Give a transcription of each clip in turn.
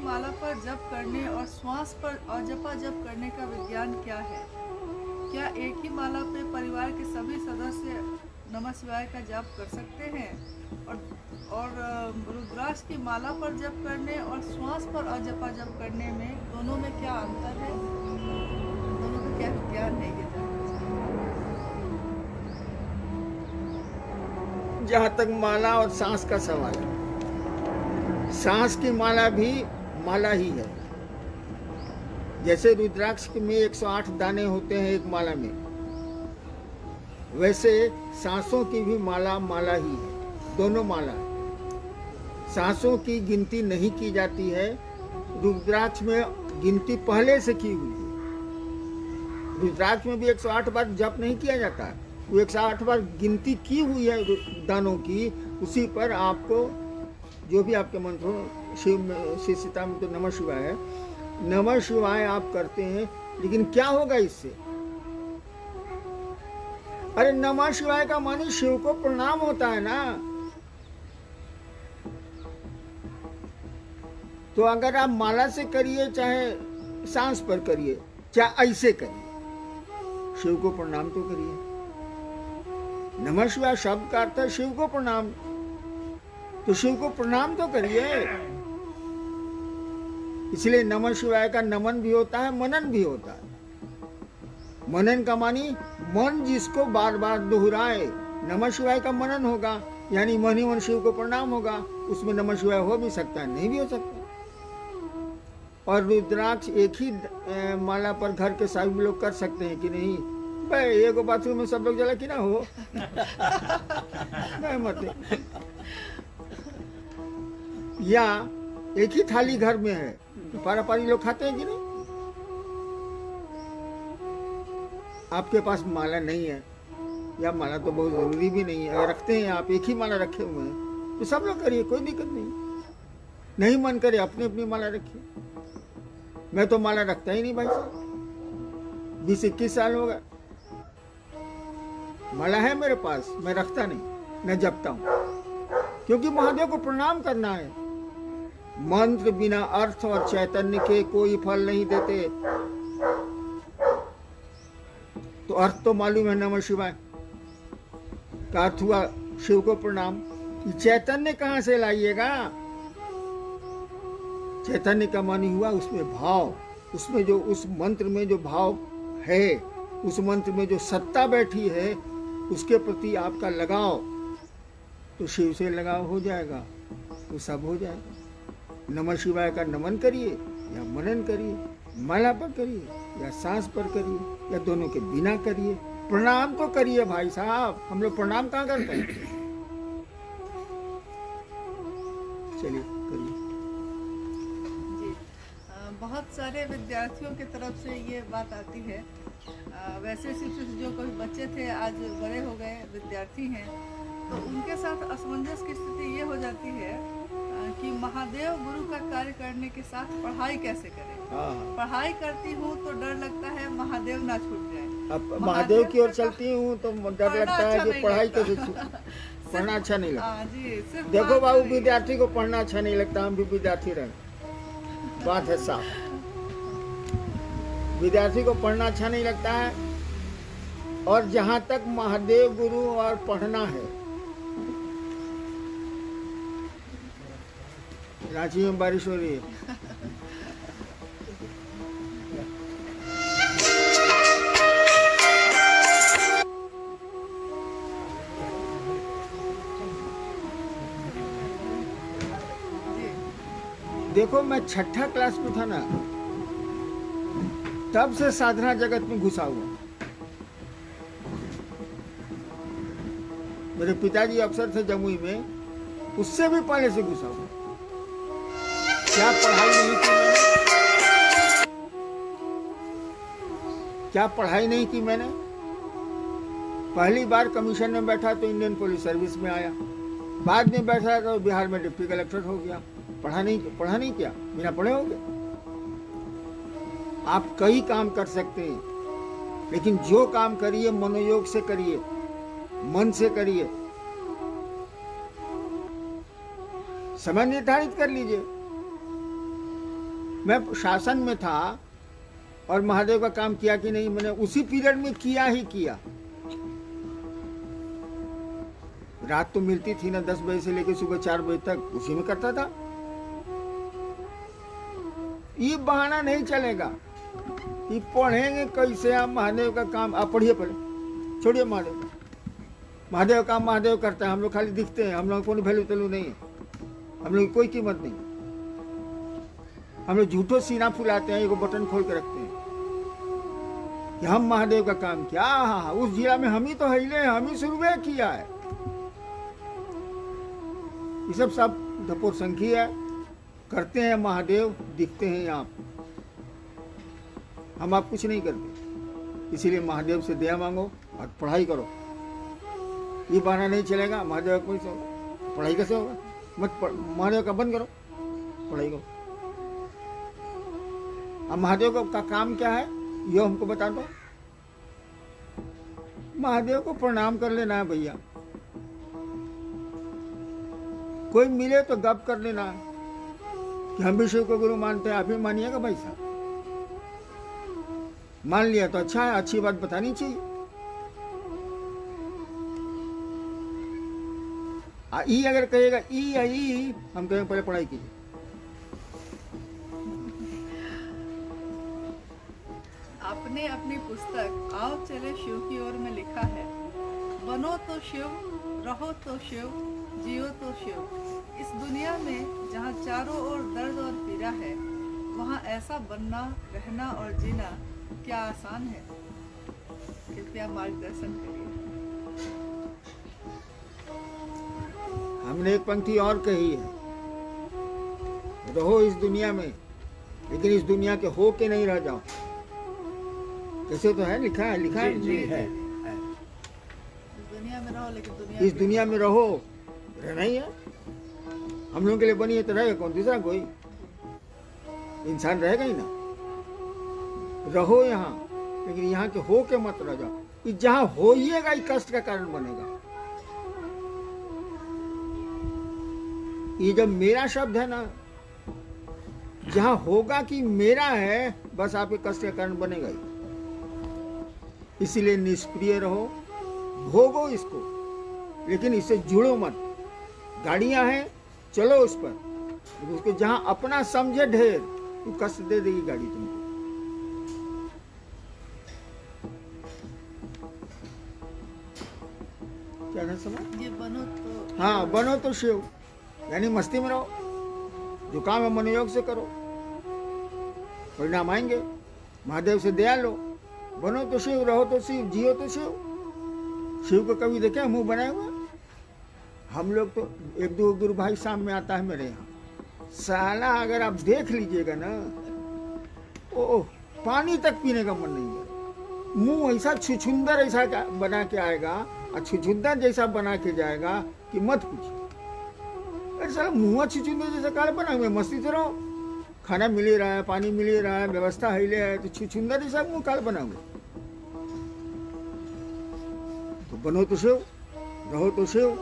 माला पर जप करने और श्वास पर अजपा जप करने का विज्ञान क्या है? क्या एक ही माला पे परिवार के सभी सदस्य नमः शिवाय का जाप कर सकते हैं? और रुद्राक्ष की माला पर जप करने और श्वास पर अजपा जप करने में दोनों में क्या अंतर है? दोनों का क्या विज्ञान है ये? जहाँ तक माला और सांस का सवाल है, सांस की माला भी माला ही है। जैसे रुद्राक्ष में 108 दाने होते हैं एक माला में, वैसे सांसों की भी माला माला ही है, दोनों माला है। सांसों की गिनती नहीं की जाती है, रुद्राक्ष में गिनती पहले से की हुई है। रुद्राक्ष में भी 108 बार जप नहीं किया जाता है, वो 108 बार गिनती की हुई है दानों की। उसी पर आपको जो भी आपके मंत्र हो, शिव सीता में तो नमः शिवाय है, नमः शिवाय आप करते हैं, लेकिन क्या होगा इससे? अरे नमः शिवाय का मानी शिव को प्रणाम होता है ना। तो अगर आप माला से करिए चाहे सांस पर करिए चाहे ऐसे करिए, शिव को प्रणाम तो करिए। नमः शिवाय शब्द का अर्थ है शिव को प्रणाम, तो शिव को प्रणाम तो करिए। इसलिए नमः शिवाय का नमन भी होता है, मनन भी होता है। मनन का मानी मन जिसको बार बार दोहराए, नमः शिवाय का मनन होगा, यानी मन ही मन शिव को प्रणाम होगा। उसमें नमः शिवाय हो भी सकता है, नहीं भी हो सकता। और रुद्राक्ष एक ही माला पर घर के सभी लोग कर सकते हैं कि नहीं? भाई एक बाथरूम में सब लोग जला कि ना हो नहीं मत। या एक ही थाली घर में है, पारा पारी लोग खाते हैं कि नहीं? आपके पास माला नहीं है, या माला तो बहुत जरूरी भी नहीं है, रखते हैं आप एक ही माला रखे हुए हैं, तो सब लोग करिए, कोई दिक्कत नहीं। नहीं मन करे अपनी अपनी माला रखिए। मैं तो माला रखता ही नहीं भाई साहब, 20-21 साल हो गए माला है मेरे पास, मैं रखता नहीं, मैं जपता हूं, क्योंकि महादेव को प्रणाम करना है। मंत्र बिना अर्थ और चैतन्य के कोई फल नहीं देते। तो अर्थ तो मालूम है, नमः शिवाय का अर्थ हुआ शिव को प्रणाम। चैतन्य कहां से लाइएगा? चैतन्य का मानी हुआ उसमें भाव, उसमें जो उस मंत्र में जो भाव है, उस मंत्र में जो सत्ता बैठी है, उसके प्रति आपका लगाव, तो शिव से लगाव हो जाएगा, तो सब हो जाएगा। नमः शिवाय का नमन करिए या मनन करिए, माला पर करिए या सांस पर करिए, या दोनों के बिना करिए। प्रणाम तो करिए भाई साहब, हम लोग प्रणाम कहाँ करते हैं? चलिए करिए। बहुत सारे विद्यार्थियों की तरफ से ये बात आती है। वैसे सिर्फ जो कोई बच्चे थे आज बड़े हो गए विद्यार्थी हैं, तो उनके साथ असमंजस की स्थिति ये हो जाती है कि महादेव गुरु का कार्य करने के साथ पढ़ाई कैसे करें। पढ़ाई करती हूँ तो डर लगता है महादेव ना छूट जाए। अब महादेव की ओर चलती हूँ तो डर लगता है कि पढ़ाई कैसे पढ़ना अच्छा नहीं लगता। देखो बाबू, विद्यार्थी को पढ़ना अच्छा नहीं लगता, हम भी विद्यार्थी रहे, बात है साफ। विद्यार्थी को पढ़ना अच्छा नहीं लगता है। और जहां तक महादेव गुरु और पढ़ना है, रांची में बारिश हो रही है। देखो मैं 6ठा क्लास में था ना, तब से साधना जगत में घुसा हुआ। मेरे पिताजी अफसर थे जमुई में, उससे भी पहले से घुसा हुआ। क्या पढ़ाई नहीं की मैंने? क्या पढ़ाई नहीं की मैंने? पहली बार कमीशन में बैठा तो इंडियन पुलिस सर्विस में आया, बाद में बैठा तो बिहार में डिप्टी कलेक्टर हो गया। पढ़ा नहीं क्या? बिना पढ़े हो गए? आप कई काम कर सकते हैं, लेकिन जो काम करिए मनोयोग से करिए, मन से करिए। समय निर्धारित कर लीजिए। मैं शासन में था और महादेव का काम किया कि नहीं, मैंने उसी पीरियड में किया ही किया। रात तो मिलती थी ना 10 बजे से लेकर सुबह 4 बजे तक, उसी में करता था। ये बहाना नहीं चलेगा कि पढ़ेंगे कैसे आप महादेव का काम। आप पढ़िए पहले, छोड़िए महादेव। महादेव काम महादेव करता है, हम लोग खाली दिखते हैं, हम लोग कोई वैल्यू तैल्यू नहीं है, हम लोग की कोई कीमत नहीं। हम लोग झूठो सीना फुलाते हैं, एक बटन खोल के रखते हैं कि हम महादेव का काम किया। हाँ, उस जिला में हम ही तो हिले, हम ही शुरू में किया है। ये सब धपोर संखी है, करते हैं महादेव, दिखते हैं आप। हम आप कुछ नहीं करते, इसीलिए महादेव से दया मांगो और पढ़ाई करो। ये बहाना नहीं चलेगा महादेव कोई पढ़ाई कैसे होगा। मत महादेव का बंद करो, पढ़ाई करो। अब महादेव का काम क्या है ये हमको बता दो। महादेव को प्रणाम कर लेना है भैया। कोई मिले तो गप कर लेना कि हम भी शिव को गुरु मानते हैं, आप भी मानिएगा भाई साहब। मान लिया तो अच्छा है, अच्छी बात बतानी चाहिए। ई अगर कहेगा ई या ई, हम कहेंगे पहले पढ़ाई कीजिए। आपने अपनी पुस्तक आओ चले शिव की ओर में लिखा है, बनो तो शिव, रहो तो शिव, जियो तो शिव। इस दुनिया में जहाँ चारों ओर दर्द और पीड़ा है, वहाँ ऐसा बनना, रहना और जीना क्या आसान है। कृपया मार्गदर्शन करिए। हमने एक पंक्ति और कही है, रहो इस दुनिया में, लेकिन इस दुनिया के हो के नहीं रह जाओ। कैसे तो है, लिखा है, लिखा है, जी है। इस दुनिया में रहो, लेकिन इस दुनिया में रहो, रहना ही है। हम लोगों के लिए बनी है तो रहेगा कौन, दूसरा कोई इंसान रहेगा ही ना। रहो यहाँ, लेकिन यहाँ के हो के मत रह जाओ। कि जहाँ होइएगा ये कष्ट का कारण बनेगा। ये जब मेरा शब्द है ना, जहाँ होगा कि मेरा है, बस आपके कष्ट का कारण बनेगा ही। इसीलिए निष्क्रिय रहो, भोगो इसको, लेकिन इससे जुड़ो मत। गाड़ियां हैं, चलो उस पर, उसको जहां अपना समझे ढेर, तो कष्ट दे देगी गाड़ी तुमको। क्या ना समझ? ये बनो तो, हाँ, बनो तो शिव, यानी मस्ती में रहो, जो काम है मनोयोग से करो, परिणाम आएंगे। महादेव से दया लो। बनो तो शिव, रहो तो शिव, जियो तो शिव। शिव को कभी देखे मुंह बनाए हुआ? हम लोग तो एक दो गुरु भाई शाम में आता है मेरे यहाँ, साला अगर आप देख लीजिएगा ना, ओह, पानी तक पीने का मन नहीं है। मुंह ऐसा छुछुंदर ऐसा बना के आएगा और छुछुंदर जैसा बना के जाएगा कि मत पूछिए। अरे साला मुंह छुछुंदर जैसा काल बना हुआ, मस्ती से रहो, खाना मिल ही रहा है, पानी मिल ही रहा है, व्यवस्था हिले है, तो छुछुंदर जैसा मुंह काल बना हुआ। तो बनो तो शिव, रहो तो शिव,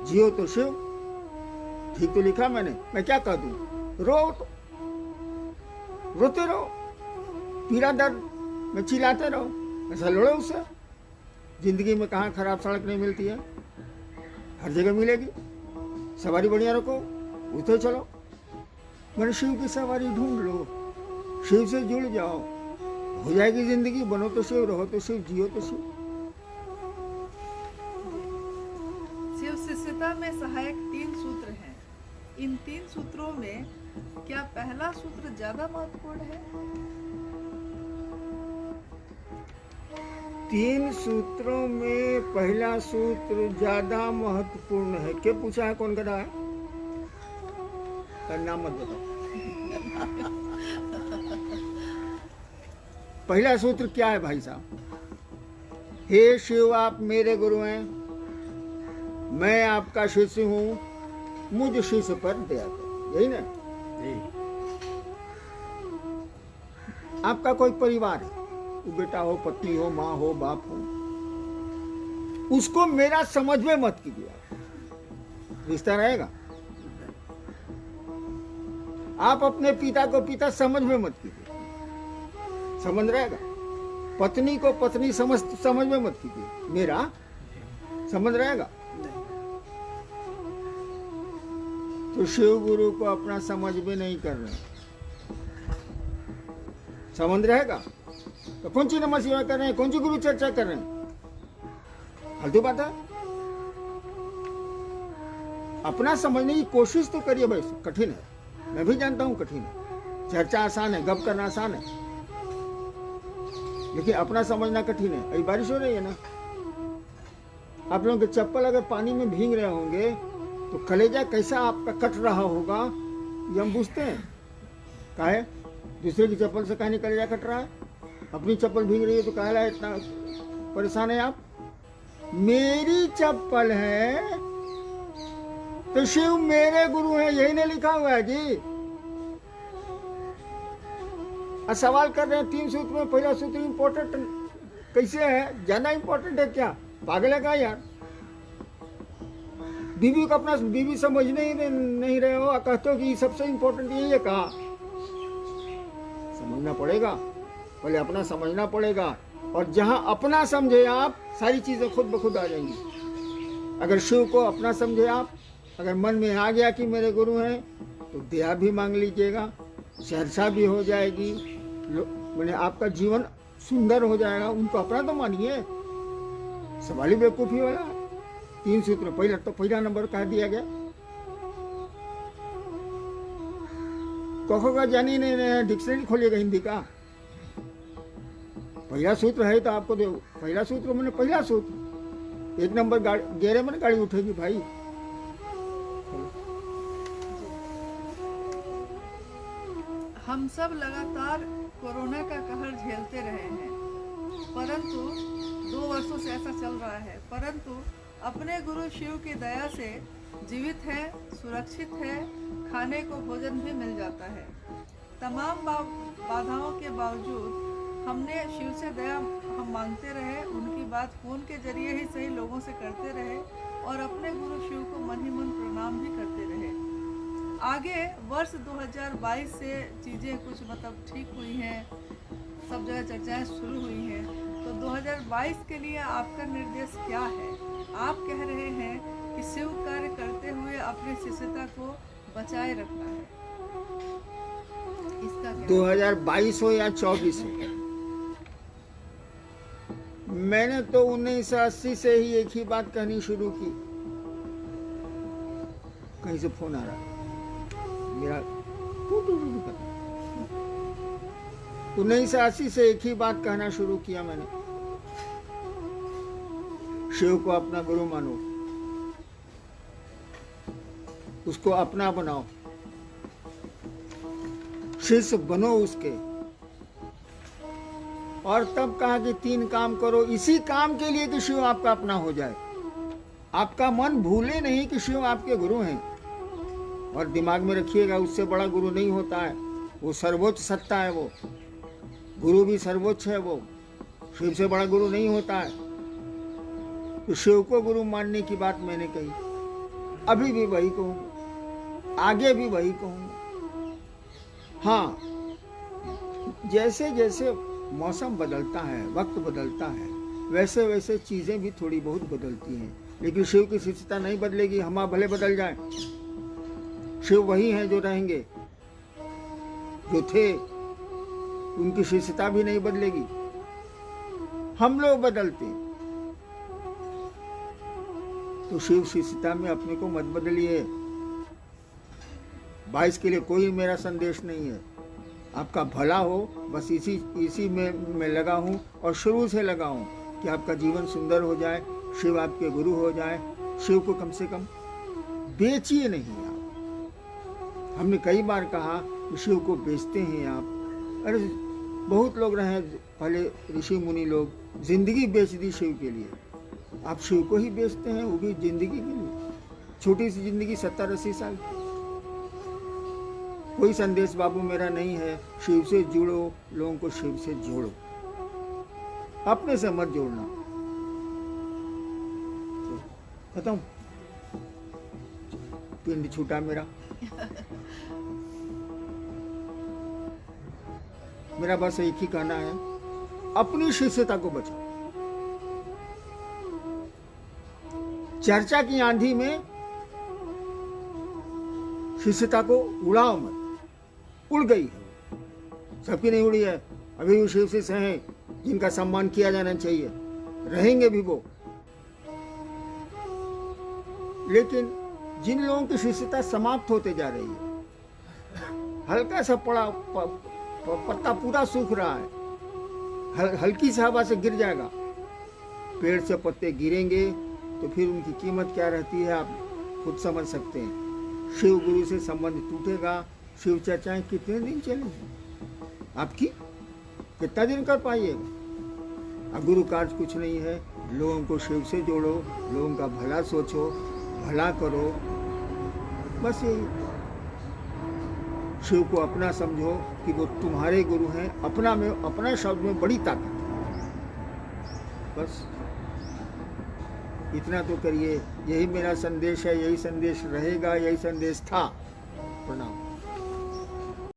जियो तो शिव। ठीक तो लिखा मैंने, मैं क्या कह दूं? रो तो रोते रहो, पीड़ा दर्द में चिल्लाते रहो, ऐसा लड़ो उससे। जिंदगी में कहाँ खराब सड़क नहीं मिलती है, हर जगह मिलेगी। सवारी बढ़िया रखो, उठते चलो। मैंने शिव की सवारी ढूंढ लो, शिव से जुड़ जाओ, हो जाएगी जिंदगी। बनो तो शिव, रहो तो शिव, जियो तो शिव। शिव शिष्यता में सहायक 3 सूत्र हैं। इन 3 सूत्रों में क्या पहला सूत्र ज्यादा महत्वपूर्ण है? 3 सूत्रों में पहला सूत्र ज्यादा महत्वपूर्ण है। क्या पूछा है? कौन गधा है? नाम मत बताओ। पहला सूत्र क्या है भाई साहब? हे शिव, आप मेरे गुरु हैं, मैं आपका शिष्य हूं, मुझ शिष्य पर दया करो। यही ना? जी। आपका कोई परिवार है, वो बेटा हो, पत्नी हो, माँ हो, बाप हो, उसको मेरा समझ में मत कीजिए। रिश्ता रहेगा? आप अपने पिता को पिता समझ में मत कीजिए, समझ रहेगा। पत्नी को पत्नी समझ में मत कीजिए, मेरा समझ रहेगा। तो शिव गुरु को अपना समझ में नहीं कर रहे, समझ रहेगा। तो कौन सी नमः शिवाय कर रहे हैं, कौन सी गुरु चर्चा कर रहे हैं, फालतू बात है। अपना समझने की कोशिश तो करिए भाई, कठिन है, मैं भी जानता हूं कठिन है। चर्चा आसान है, गप करना आसान है, लेकिन अपना समझना कठिन है। अभी बारिश हो रही है ना, आप लोगों के चप्पल अगर पानी में भीग रहे होंगे तो कलेजा कैसा आपका कट रहा होगा, ये हम पूछते हैं। काहे दूसरे की चप्पल से काहे कलेजा कट रहा है, अपनी चप्पल भीग रही है तो काहे इतना परेशान है आप। मेरी चप्पल है तो शिव मेरे गुरु हैं, यही नहीं लिखा हुआ है जी। सवाल कर रहे हैं 3 सूत्र में, पहला सूत्र इम्पोर्टेंट कैसे है, ज्यादा इम्पोर्टेंट है क्या, पागल है क्या यार। बीवी को अपना बीवी समझने ही नहीं रहे हो, कहते हो कि सबसे इम्पोर्टेंट यही है। कहा समझना पड़ेगा, पहले अपना समझना पड़ेगा, और जहां अपना समझे आप, सारी चीजें खुद ब खुद आ जाएंगी। अगर शिव को अपना समझे आप, अगर मन में आ गया कि मेरे गुरु हैं, तो दया भी मांग लीजिएगा, सहरसा भी हो जाएगी, मैंने आपका जीवन सुंदर हो जाएगा। उनको अपना तो मानिए, सवाल ही बेवकूफी वाला। 3 सूत्र पहला नंबर कह दिया गया। कखो का जानी नहीं, डिक्शनरी खोलिएगा हिंदी का, पहला सूत्र है तो आपको दे। पहला सूत्र मैंने पहला सूत्र 1 नंबर गेरे में गाड़ी उठेगी भाई। हम सब लगातार कोरोना का कहर झेलते रहे हैं, परंतु 2 वर्षों से ऐसा चल रहा है, परंतु अपने गुरु शिव की दया से जीवित है, सुरक्षित है, खाने को भोजन भी मिल जाता है। तमाम बाधाओं के बावजूद हमने शिव से दया हम मांगते रहे, उनकी बात फोन के जरिए ही सही लोगों से करते रहे, और अपने गुरु शिव को मन ही मन प्रणाम भी करते रहे। आगे वर्ष 2022 से चीज़ें कुछ मतलब ठीक हुई हैं, सब जगह चर्चाएं शुरू हुई हैं। तो 2022 के लिए आपका निर्देश क्या है? आप कह रहे हैं कि शिव कार्य करते हुए अपनी शिष्यता को बचाए रखना है, इसका क्या? 2022 हो या 24 हो, मैंने तो 1980 से ही एक ही बात कहनी शुरू की। कहीं से फोन आ रहा है मेरा, 1980 से एक ही बात कहना शुरू किया मैंने, शिव को अपना गुरु मानो, उसको अपना बनाओ, शिष्य बनो उसके। और तब कहा कि 3 काम करो, इसी काम के लिए कि शिव आपका अपना हो जाए। आपका मन भूले नहीं कि शिव आपके गुरु हैं, और दिमाग में रखिएगा उससे बड़ा गुरु नहीं होता है, वो सर्वोच्च सत्ता है, वो गुरु भी सर्वोच्च है, वो शिव से बड़ा गुरु नहीं होता है। तो शिव को गुरु मानने की बात मैंने कही, अभी भी वही कहूँगा, आगे भी वही कहूँगा। हाँ, जैसे जैसे मौसम बदलता है, वक्त बदलता है, वैसे वैसे चीजें भी थोड़ी बहुत बदलती हैं, लेकिन शिव की शिष्यता नहीं बदलेगी। हम भले बदल जाएं, शिव वही हैं जो रहेंगे, जो थे, उनकी शिष्यता भी नहीं बदलेगी। हम लोग बदलते हैं, तो शिव शिष्यता में अपने को मत बदलिए। 22 के लिए कोई मेरा संदेश नहीं है, आपका भला हो, बस इसी में लगा हूँ, और शुरू से लगा हूँ कि आपका जीवन सुंदर हो जाए, शिव आपके गुरु हो जाए। शिव को कम से कम बेचिए नहीं आप। हमने कई बार कहा कि शिव को बेचते हैं आप। अरे बहुत लोग रहे पहले, ऋषि मुनि लोग जिंदगी बेच दी शिव के लिए, आप शिव को ही बेचते हैं, वो भी जिंदगी के लिए। छोटी सी जिंदगी 70-80 साल की। कोई संदेश बाबू मेरा नहीं है, शिव से जुड़ो, लोगों को शिव से जोड़ो, अपने से मत जोड़ना। तो खत्म, पिंड छूटा मेरा। मेरा बस एक ही कहना है, अपनी शिष्यता को बचाओ। चर्चा की आंधी में शिष्यता को उड़ाओ मत। उड़ गई है, सबकी नहीं उड़ी है। अभी भी शिव शिष्य हैं जिनका सम्मान किया जाना चाहिए, रहेंगे भी वो। लेकिन जिन लोगों की शिष्यता समाप्त होते जा रही है, हल्का सा पत्ता पूरा सूख रहा है, हल्की सी हवा से गिर जाएगा, पेड़ से पत्ते गिरेंगे तो फिर उनकी कीमत क्या रहती है आप खुद समझ सकते हैं। शिव गुरु से संबंध टूटेगा, शिव चर्चाएं कितने दिन चलेंगी आपकी, कितना दिन कर पाइएगा। अब गुरु कार्य कुछ नहीं है, लोगों को शिव से जोड़ो, लोगों का भला सोचो, भला करो, बस यही। शिव को अपना समझो कि वो तुम्हारे गुरु हैं, अपना में अपना शब्द में बड़ी ताकत है। बस इतना तो करिए, यही मेरा संदेश है, यही संदेश रहेगा, यही संदेश था। प्रणाम।